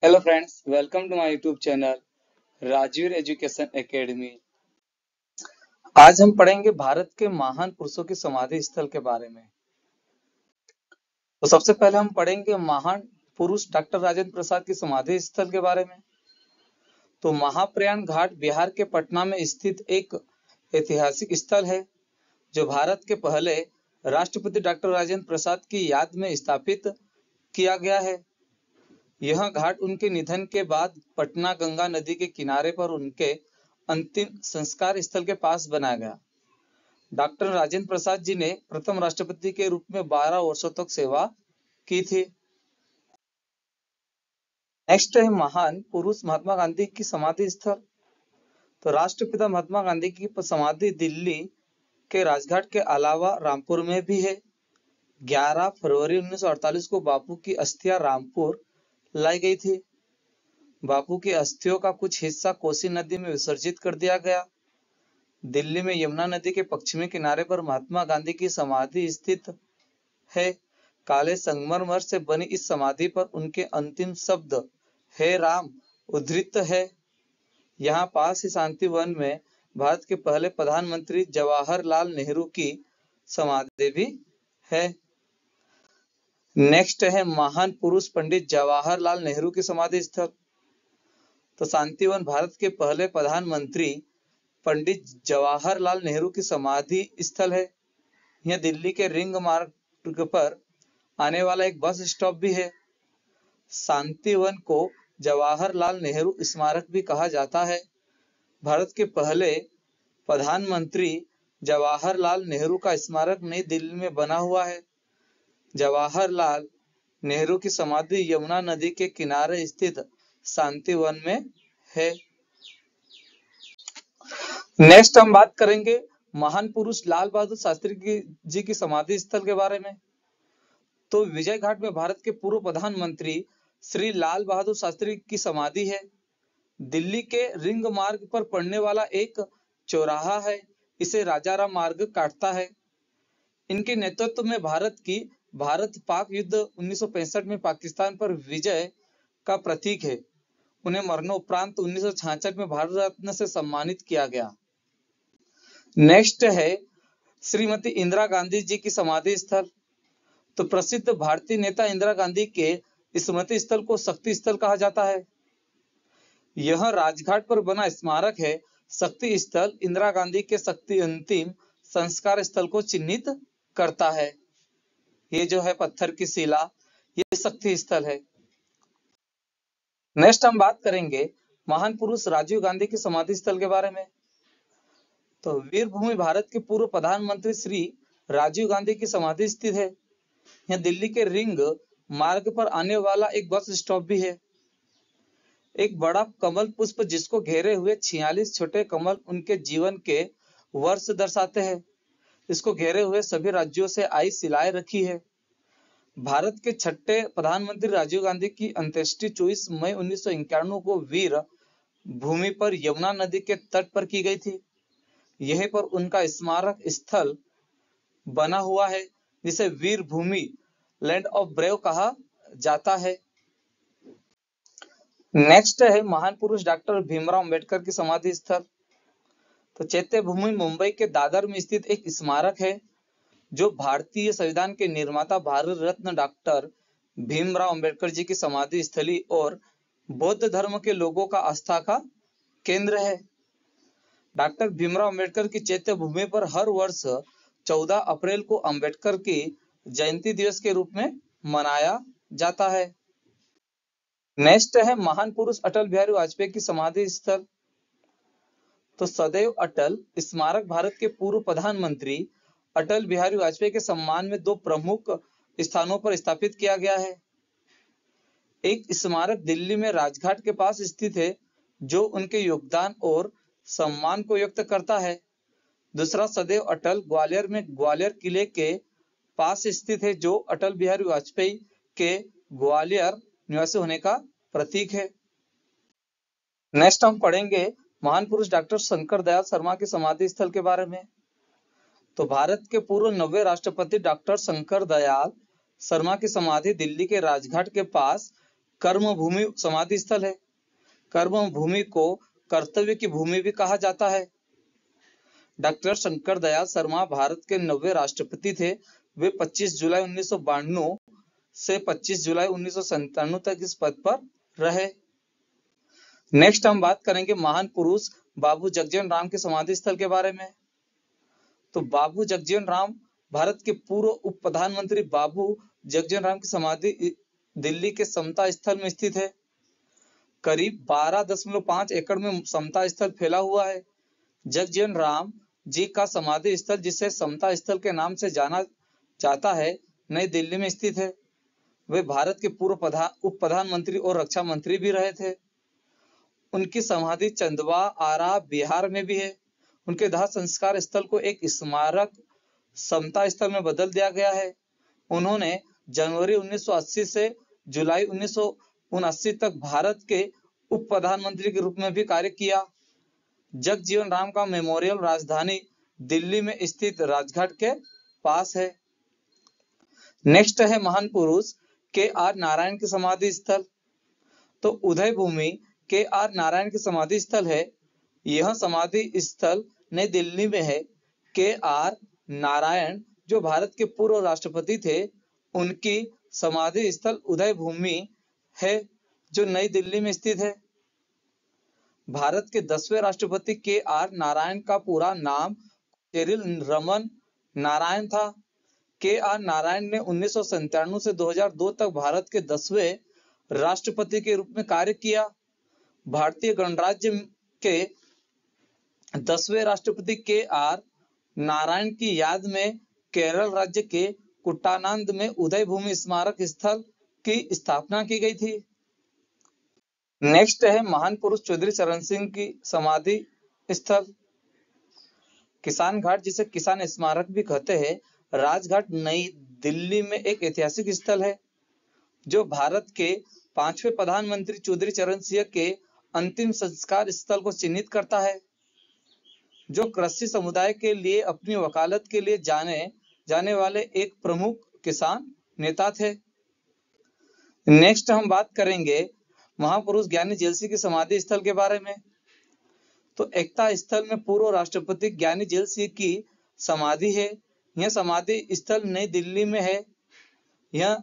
Hello friends, welcome to my YouTube channel Rajveer education academy. आज हम पढ़ेंगे भारत के महान पुरुषों की समाधि स्थल के बारे में। तो सबसे पहले हम पढ़ेंगे महान पुरुष डॉक्टर राजेंद्र प्रसाद की समाधि स्थल के बारे में। तो महाप्रयाण घाट बिहार के पटना में स्थित एक ऐतिहासिक स्थल है जो भारत के पहले राष्ट्रपति डॉक्टर राजेंद्र प्रसाद की याद में स्थापित किया गया है। यह घाट उनके निधन के बाद पटना गंगा नदी के किनारे पर उनके अंतिम संस्कार स्थल के पास बनाया गया। डॉक्टर राजेंद्र प्रसाद जी ने प्रथम राष्ट्रपति के रूप में 12 वर्षों तक सेवा की थी। नेक्स्ट है महान पुरुष महात्मा गांधी की समाधि स्थल। तो राष्ट्रपिता महात्मा गांधी की समाधि दिल्ली के राजघाट के अलावा रामपुर में भी है। 11 फरवरी 1948 को बापू की अस्थियां रामपुर लाई गई थी। बापू की अस्थियों का कुछ हिस्सा कोसी नदी में विसर्जित कर दिया गया। दिल्ली में यमुना नदी के पश्चिमी किनारे पर महात्मा गांधी की समाधि स्थित है। काले संगमरमर से बनी इस समाधि पर उनके अंतिम शब्द हे राम उद्धृत है। यहाँ पास ही शांति वन में भारत के पहले प्रधानमंत्री जवाहरलाल नेहरू की समाधि भी है। नेक्स्ट है महान पुरुष पंडित जवाहरलाल नेहरू की समाधि स्थल। तो शांतिवन भारत के पहले प्रधानमंत्री पंडित जवाहरलाल नेहरू की समाधि स्थल है। यह दिल्ली के रिंग मार्ग पर आने वाला एक बस स्टॉप भी है। शांतिवन को जवाहरलाल नेहरू स्मारक भी कहा जाता है। भारत के पहले प्रधानमंत्री जवाहरलाल नेहरू का स्मारक नई दिल्ली में बना हुआ है। जवाहरलाल नेहरू की समाधि यमुना नदी के किनारे स्थित शांतिवन में है। नेक्स्ट हम बात करेंगे महान पुरुष लाल बहादुर शास्त्री जी की समाधि स्थल के बारे में। तो विजय घाट में भारत के पूर्व प्रधानमंत्री श्री लाल बहादुर शास्त्री की समाधि है। दिल्ली के रिंग मार्ग पर पड़ने वाला एक चौराहा है। इसे राजाराम मार्ग काटता है। इनके नेतृत्व में भारत पाक युद्ध 1965 में पाकिस्तान पर विजय का प्रतीक है। उन्हें मरणोपरांत 1966 में भारत रत्न से सम्मानित किया गया। नेक्स्ट है श्रीमती इंदिरा गांधी जी की समाधि स्थल। तो प्रसिद्ध भारतीय नेता इंदिरा गांधी के स्मृति स्थल को शक्ति स्थल कहा जाता है। यह राजघाट पर बना स्मारक है। शक्ति स्थल इंदिरा गांधी के शक्ति अंतिम संस्कार स्थल को चिन्हित करता है। ये जो है पत्थर की शिला, ये शक्ति स्थल है। नेक्स्ट हम बात करेंगे महान पुरुष राजीव गांधी की समाधि स्थल के बारे में। तो वीर भूमि भारत के पूर्व प्रधानमंत्री श्री राजीव गांधी की समाधि स्थित है। यह दिल्ली के रिंग मार्ग पर आने वाला एक बस स्टॉप भी है। एक बड़ा कमल पुष्प जिसको घेरे हुए 46 छोटे कमल उनके जीवन के वर्ष दर्शाते हैं। इसको घेरे हुए सभी राज्यों से आई शिलाएं रखी है। भारत के छठे प्रधानमंत्री राजीव गांधी की अंत्येष्टि 24 मई 1991 को वीर भूमि पर यमुना नदी के तट पर की गई थी। यहीं पर उनका स्मारक स्थल बना हुआ है जिसे वीर भूमि लैंड ऑफ ब्रेव कहा जाता है। नेक्स्ट है महान पुरुष डॉक्टर भीमराव अंबेडकर की समाधि स्थल। तो चैत्य भूमि मुंबई के दादर में स्थित एक स्मारक है जो भारतीय संविधान के निर्माता भारत रत्न डॉक्टर भीमराव अंबेडकर जी की समाधि स्थली और बौद्ध धर्म के लोगों का आस्था का केंद्र है। डॉक्टर भीमराव अंबेडकर की चैत्य भूमि पर हर वर्ष 14 अप्रैल को अंबेडकर की जयंती दिवस के रूप में मनाया जाता है। नेक्स्ट है महान पुरुष अटल बिहारी वाजपेयी की समाधि स्थल। तो सदैव अटल स्मारक भारत के पूर्व प्रधानमंत्री अटल बिहारी वाजपेयी के सम्मान में 2 प्रमुख स्थानों पर स्थापित किया गया है। एक स्मारक दिल्ली में राजघाट के पास स्थित है जो उनके योगदान और सम्मान को व्यक्त करता है। दूसरा सदैव अटल ग्वालियर में ग्वालियर किले के पास स्थित है जो अटल बिहारी वाजपेयी के ग्वालियर निवासी होने का प्रतीक है। नेक्स्ट हम पढ़ेंगे महान पुरुष डॉक्टर शंकर दयाल शर्मा की समाधि स्थल के बारे में। तो भारत के पूर्व 90 राष्ट्रपति डॉक्टर शंकर दयाल शर्मा की समाधि दिल्ली के राजघाट के पास कर्म भूमि समाधि स्थल है। कर्म भूमि को कर्तव्य की भूमि भी कहा जाता है। डॉक्टर शंकर दयाल शर्मा भारत के 90वें राष्ट्रपति थे। वे 25 जुलाई 1992 से 25 जुलाई 1997 तक इस पद पर रहे। नेक्स्ट हम बात करेंगे महान पुरुष बाबू जगजीवन राम के समाधि स्थल के बारे में। तो बाबू जगजीवन राम भारत के पूर्व उप प्रधानमंत्री बाबू जगजीवन राम की समाधि दिल्ली के समता स्थल में स्थित है। करीब 12.5 एकड़ में समता स्थल फैला हुआ है। जगजीवन राम जी का समाधि स्थल, जिसे समता स्थल के नाम से जाना जाता है, नई दिल्ली में स्थित है। वे भारत के पूर्व उप प्रधानमंत्री और रक्षा मंत्री भी रहे थे। उनकी समाधि चंदवा आरा बिहार में भी है। उनके दाह संस्कार स्थल को एक स्मारक समता स्थल में बदल दिया गया है। उन्होंने जनवरी 1980 से जुलाई 1979 तक भारत के उप प्रधानमंत्री के रूप में भी कार्य किया। जगजीवन राम का मेमोरियल राजधानी दिल्ली में स्थित राजघाट के पास है। नेक्स्ट है महान पुरुष के.आर. नारायण की समाधि स्थल। तो उदय भूमि के.आर. नारायण की समाधि स्थल है। यह समाधि स्थल नई दिल्ली में है। के.आर. नारायण जो भारत के पूर्व राष्ट्रपति थे, उनकी समाधि स्थल उदय भूमि है, जो नई दिल्ली में स्थित है। भारत के 10वें राष्ट्रपति के.आर. नारायण का पूरा नाम चेरिल रमन नारायण था। के.आर. नारायण ने 1997 से 2002 तक भारत के 10वें राष्ट्रपति के रूप में कार्य किया। भारतीय गणराज्य के 10वें राष्ट्रपति के.आर. नारायण की याद में केरल राज्य के कुट्टानांद में उदय भूमि स्मारक स्थल की स्थापना की गई थी। नेक्स्ट है महान पुरुष चौधरी चरण सिंह की समाधि स्थल। किसान घाट, जिसे किसान स्मारक भी कहते हैं, राजघाट नई दिल्ली में एक ऐतिहासिक स्थल है, जो भारत के 5वें प्रधानमंत्री चौधरी चरण सिंह के अंतिम संस्कार स्थल को चिन्हित करता है, जो कृषि समुदाय के लिए अपनी वकालत के लिए जाने वाले एक प्रमुख किसान नेता थे। नेक्स्ट हम बात करेंगे महापुरुष ज्ञानी जेल सिंह की समाधि स्थल के बारे में। तो एकता स्थल में पूर्व राष्ट्रपति ज्ञानी जेल सिंह की समाधि है। यह समाधि स्थल नई दिल्ली में है। यह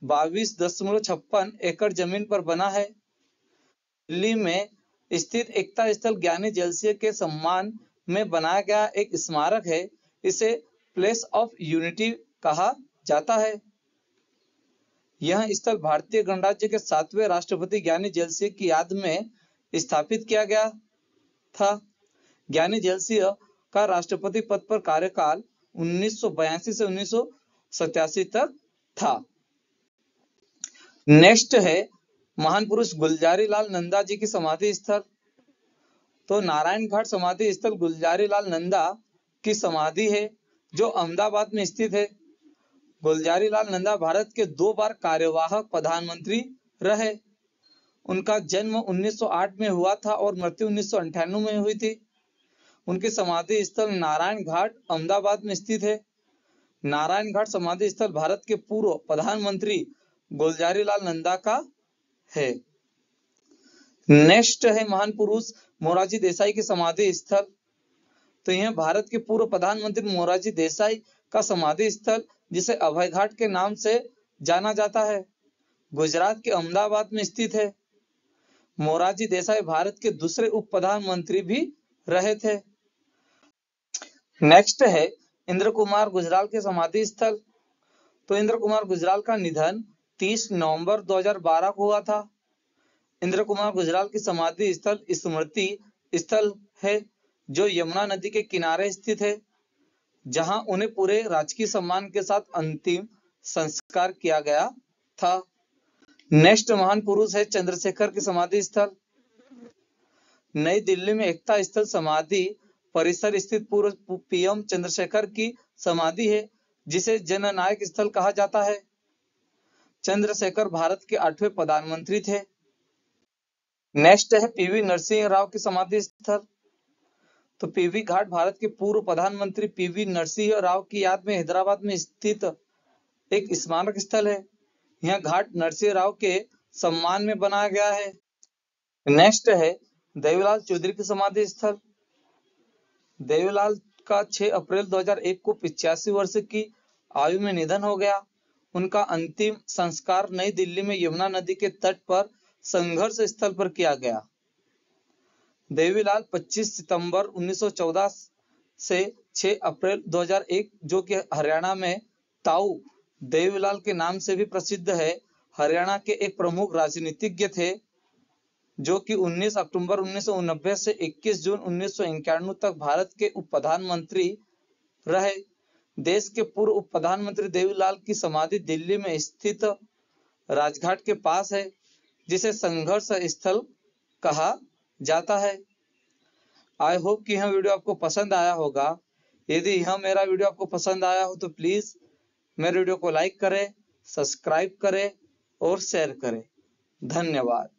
22.56 एकड़ जमीन पर बना है। दिल्ली में स्थित एकता स्थल ज्ञानी जेल सिंह के सम्मान में बनाया गया एक स्मारक है। इसे प्लेस ऑफ यूनिटी कहा जाता है। यह स्थल भारतीय गणराज्य के 7वें राष्ट्रपति ज्ञानी जेल सिंह की याद में स्थापित किया गया था। ज्ञानी जेल सिंह का राष्ट्रपति पद पर कार्यकाल 1982 से 1987 तक था। नेक्स्ट है महान पुरुष गुलजारी लाल नंदा जी की समाधि स्थल। तो नारायण घाट समाधि स्थल गुलजारी लाल नंदा की समाधि है, जो अहमदाबाद में स्थित है। गुलजारी लाल नंदा भारत के 2 बार कार्यवाहक प्रधानमंत्री रहे। उनका जन्म 1908 में हुआ था और मृत्यु 1998 में हुई थी। उनकी समाधि स्थल नारायण घाट अहमदाबाद में स्थित है। नारायण घाट समाधि स्थल भारत के पूर्व प्रधानमंत्री गुलजारी लाल नंदा का है। नेक्स्ट है महान पुरुष मोरारजी देसाई की समाधि स्थल। तो यह भारत के पूर्व प्रधानमंत्री मोरारजी देसाई का समाधि स्थल, जिसे अभय घाट के नाम से जाना जाता है, गुजरात के अहमदाबाद में स्थित है। मोरारजी देसाई भारत के दूसरे उप प्रधानमंत्री भी रहे थे। नेक्स्ट है इंद्र कुमार गुजराल के समाधि स्थल। तो इंद्र कुमार गुजराल का निधन 30 नवंबर 2012 को हुआ था। इंद्र कुमार गुजराल की समाधि स्थल स्मृति स्थल है, जो यमुना नदी के किनारे स्थित है, जहां उन्हें पूरे राजकीय सम्मान के साथ अंतिम संस्कार किया गया था। नेक्स्ट महान पुरुष है चंद्रशेखर की समाधि स्थल। नई दिल्ली में एकता स्थल समाधि परिसर स्थित पूर्व पीएम चंद्रशेखर की समाधि है, जिसे जननायक स्थल कहा जाता है। चंद्रशेखर भारत के 8वें प्रधानमंत्री थे। नेक्स्ट है पीवी नरसिंह राव की समाधि स्थल। तो पीवी घाट भारत के पूर्व प्रधानमंत्री पीवी नरसिंह राव की याद में हैदराबाद में स्थित एक स्मारक स्थल है। यह घाट नरसिंह राव के सम्मान में बनाया गया है। नेक्स्ट है देवीलाल चौधरी की समाधि स्थल। देवीलाल का 6 अप्रैल 2001 को 85 वर्ष की आयु में निधन हो गया। उनका अंतिम संस्कार नई दिल्ली में यमुना नदी के तट पर संघर्ष स्थल पर किया गया। देवीलाल 25 सितंबर 1914 से 6 अप्रैल 2001 जो कि हरियाणा में ताऊ देवीलाल के नाम से भी प्रसिद्ध है, हरियाणा के एक प्रमुख राजनीतिज्ञ थे जो कि 19 अक्टूबर 1989 से 21 जून 1991 तक भारत के उप प्रधानमंत्री रहे। देश के पूर्व उप प्रधानमंत्री देवीलाल की समाधि दिल्ली में स्थित राजघाट के पास है, जिसे संघर्ष स्थल कहा जाता है। आई होप कि यह वीडियो आपको पसंद आया होगा। यदि यह मेरा वीडियो आपको पसंद आया हो तो प्लीज मेरे वीडियो को लाइक करें, सब्सक्राइब करें और शेयर करें। धन्यवाद।